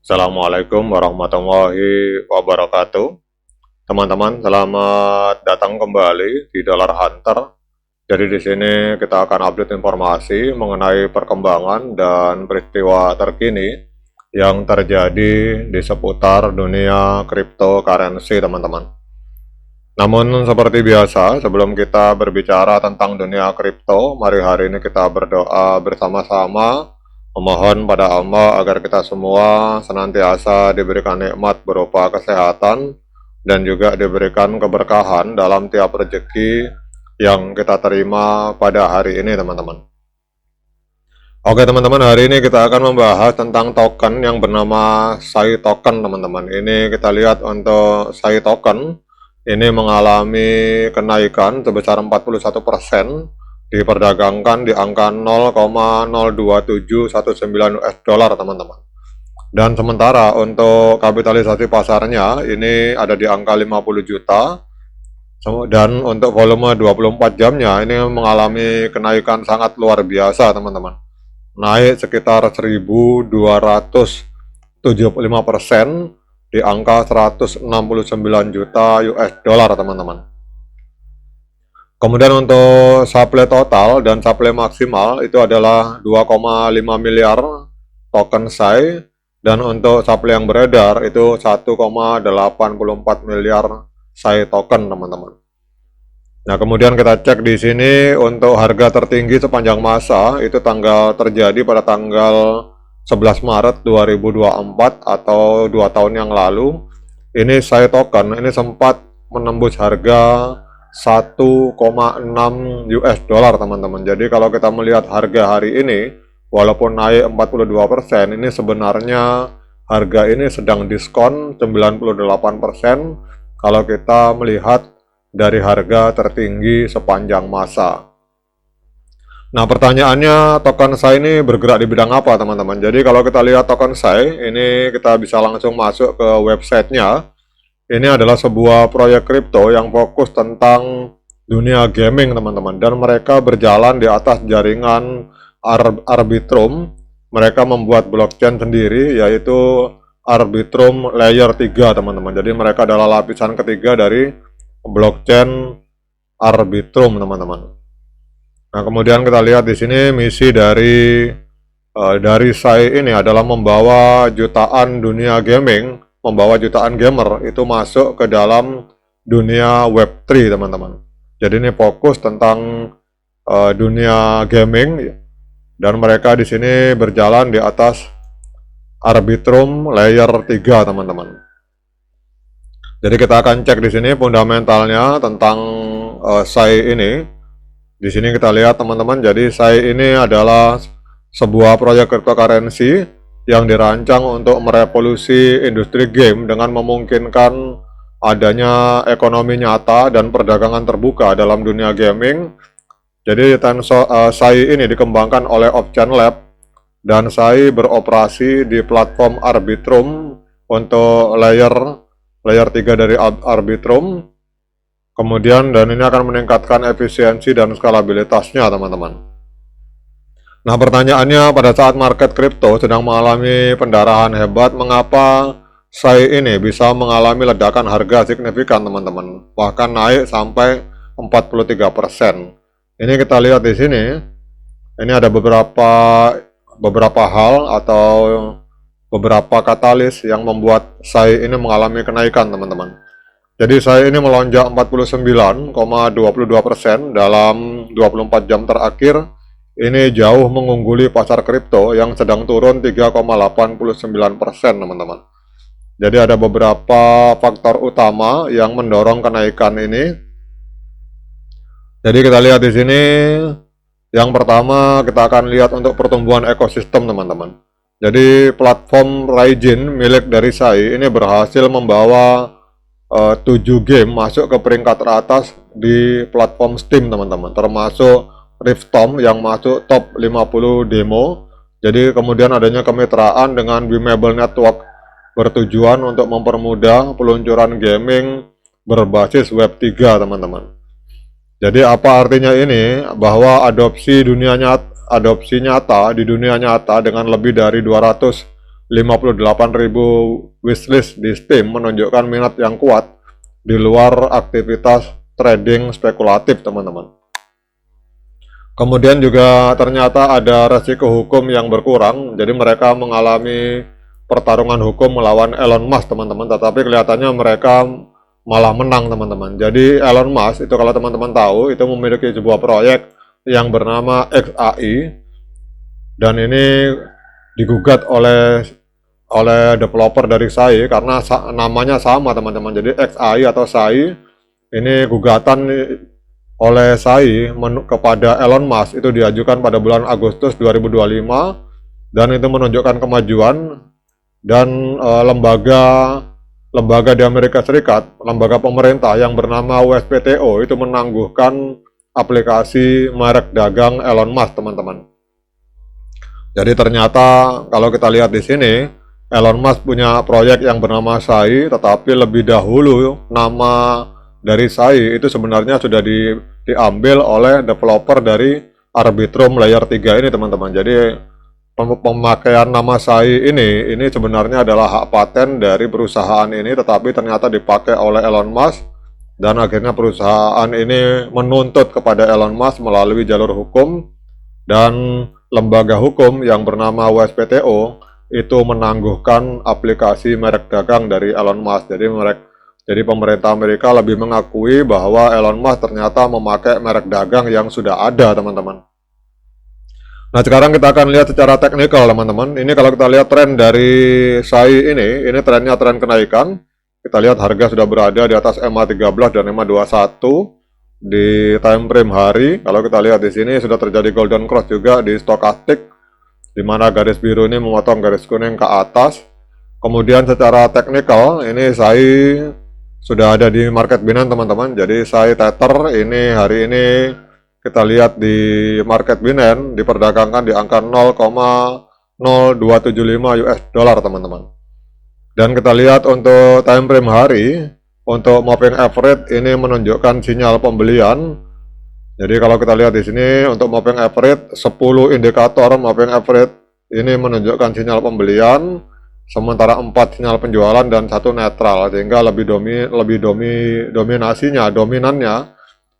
Assalamualaikum warahmatullahi wabarakatuh. Teman-teman, selamat datang kembali di Dollar Hunter. Jadi di sini kita akan update informasi mengenai perkembangan dan peristiwa terkini yang terjadi di seputar dunia cryptocurrency, teman-teman. Namun seperti biasa, sebelum kita berbicara tentang dunia kripto, mari hari ini kita berdoa bersama-sama memohon pada Allah agar kita semua senantiasa diberikan nikmat berupa kesehatan dan juga diberikan keberkahan dalam tiap rezeki yang kita terima pada hari ini, teman-teman. Oke teman-teman, hari ini kita akan membahas tentang token yang bernama SAI token, teman-teman. Ini kita lihat untuk SAI token ini mengalami kenaikan sebesar 41%, diperdagangkan di angka 0,02719 US dollar, teman-teman. Dan sementara untuk kapitalisasi pasarnya ini ada di angka 50 juta. Dan untuk volume 24 jamnya ini mengalami kenaikan sangat luar biasa, teman-teman. Naik sekitar 1275% di angka 169 juta US dollar, teman-teman. Kemudian untuk supply total dan supply maksimal itu adalah 2,5 miliar token SAI, dan untuk supply yang beredar itu 1,84 miliar SAI token, teman-teman. Nah, kemudian kita cek di sini untuk harga tertinggi sepanjang masa itu terjadi pada tanggal 11 Maret 2024 atau 2 tahun yang lalu. Ini SAI token ini sempat menembus harga 1,6 US dollar, teman-teman. Jadi kalau kita melihat harga hari ini, walaupun naik 42%, ini sebenarnya harga ini sedang diskon 98% kalau kita melihat dari harga tertinggi sepanjang masa. Nah, pertanyaannya, token SAI ini bergerak di bidang apa, teman-teman? Jadi kalau kita lihat token SAI, ini kita bisa langsung masuk ke websitenya. Ini adalah sebuah proyek kripto yang fokus tentang dunia gaming, teman-teman. Dan mereka berjalan di atas jaringan Arbitrum. Mereka membuat blockchain sendiri, yaitu Arbitrum Layer 3, teman-teman. Jadi mereka adalah lapisan ketiga dari blockchain Arbitrum, teman-teman. Nah, kemudian kita lihat di sini misi dari SAI ini adalah membawa jutaan dunia gaming, membawa jutaan gamer itu masuk ke dalam dunia Web3, teman-teman. Jadi ini fokus tentang dunia gaming, dan mereka di sini berjalan di atas Arbitrum Layer 3, teman-teman. Jadi kita akan cek di sini fundamentalnya tentang SAI ini. Di sini kita lihat, teman-teman, jadi SAI ini adalah sebuah proyek cryptocurrency yang dirancang untuk merevolusi industri game dengan memungkinkan adanya ekonomi nyata dan perdagangan terbuka dalam dunia gaming. Jadi SAI ini dikembangkan oleh Opchain Lab, dan SAI beroperasi di platform Arbitrum untuk layer 3 dari Arbitrum. Kemudian dan ini akan meningkatkan efisiensi dan skalabilitasnya, teman-teman. Nah, pertanyaannya, pada saat market kripto sedang mengalami pendarahan hebat, mengapa SAI ini bisa mengalami ledakan harga signifikan, teman-teman? Bahkan naik sampai 43%. Ini kita lihat di sini. Ini ada beberapa hal atau beberapa katalis yang membuat SAI ini mengalami kenaikan, teman-teman. Jadi SAI ini melonjak 49,22% dalam 24 jam terakhir. Ini jauh mengungguli pasar kripto yang sedang turun 3,89%, teman-teman. Jadi ada beberapa faktor utama yang mendorong kenaikan ini. Jadi kita lihat di sini. Yang pertama kita akan lihat untuk pertumbuhan ekosistem, teman-teman. Jadi platform Raijin milik dari SAI ini berhasil membawa 7 game masuk ke peringkat teratas di platform Steam, teman-teman. Termasuk Riftom yang masuk top 50 demo. Jadi kemudian adanya kemitraan dengan Beamable Network bertujuan untuk mempermudah peluncuran gaming berbasis Web 3, teman-teman. Jadi apa artinya ini? Bahwa adopsi nyata di dunia nyata dengan lebih dari 200 58.000 wishlist di Steam menunjukkan minat yang kuat di luar aktivitas trading spekulatif, teman-teman. Kemudian juga ternyata ada resiko hukum yang berkurang, jadi mereka mengalami pertarungan hukum melawan Elon Musk, teman-teman, tetapi kelihatannya mereka malah menang, teman-teman. Jadi Elon Musk itu, kalau teman-teman tahu, itu memiliki sebuah proyek yang bernama XAI, dan ini digugat oleh developer dari SAI karena namanya sama, teman-teman. Jadi XAI atau SAI ini gugatan oleh SAI kepada Elon Musk itu diajukan pada bulan Agustus 2025, dan itu menunjukkan kemajuan, dan lembaga di Amerika Serikat, lembaga pemerintah yang bernama USPTO itu menangguhkan aplikasi merek dagang Elon Musk, teman-teman. Jadi ternyata kalau kita lihat di sini, Elon Musk punya proyek yang bernama SAI, tetapi lebih dahulu nama dari SAI itu sebenarnya sudah diambil oleh developer dari Arbitrum Layer 3 ini, teman-teman. Jadi pemakaian nama SAI ini sebenarnya adalah hak paten dari perusahaan ini, tetapi ternyata dipakai oleh Elon Musk, dan akhirnya perusahaan ini menuntut kepada Elon Musk melalui jalur hukum, dan lembaga hukum yang bernama USPTO itu menangguhkan aplikasi merek dagang dari Elon Musk. Jadi pemerintah Amerika lebih mengakui bahwa Elon Musk ternyata memakai merek dagang yang sudah ada, teman-teman. Nah, sekarang kita akan lihat secara teknikal, teman-teman. Ini kalau kita lihat tren dari SAI ini trennya tren kenaikan. Kita lihat harga sudah berada di atas EMA13 dan EMA21 di time frame hari. Kalau kita lihat di sini sudah terjadi golden cross juga di stokastik, di mana garis biru ini memotong garis kuning ke atas. Kemudian secara teknikal ini SAI sudah ada di market binance, teman-teman. Jadi SAI Tether ini hari ini kita lihat di market binance diperdagangkan di angka 0,0275 US dollar, teman-teman. Dan kita lihat untuk time frame hari, untuk moving average ini menunjukkan sinyal pembelian. Jadi kalau kita lihat di sini untuk moving average 10 indikator moving average ini menunjukkan sinyal pembelian, sementara 4 sinyal penjualan dan 1 netral, sehingga dominannya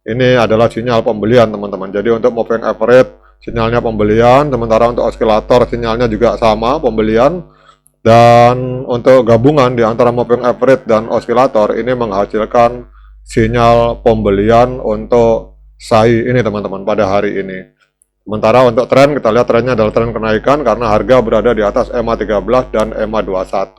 ini adalah sinyal pembelian, teman-teman. Jadi untuk moving average sinyalnya pembelian, sementara untuk osilator sinyalnya juga sama, pembelian. Dan untuk gabungan di antara moving average dan osilator ini menghasilkan sinyal pembelian untuk SAI ini, teman-teman, pada hari ini. Sementara untuk tren, kita lihat trennya adalah tren kenaikan karena harga berada di atas EMA13 dan EMA21.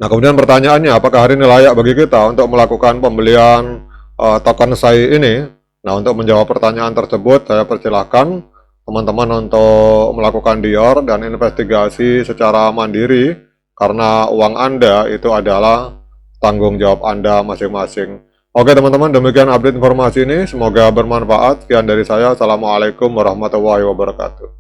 Nah, kemudian pertanyaannya, apakah hari ini layak bagi kita untuk melakukan pembelian token SAI ini? Nah, untuk menjawab pertanyaan tersebut, saya persilahkan teman-teman untuk melakukan dior dan investigasi secara mandiri, karena uang Anda itu adalah tanggung jawab Anda masing-masing. Oke, teman-teman, demikian update informasi ini, semoga bermanfaat. Sekian dari saya, assalamualaikum warahmatullahi wabarakatuh.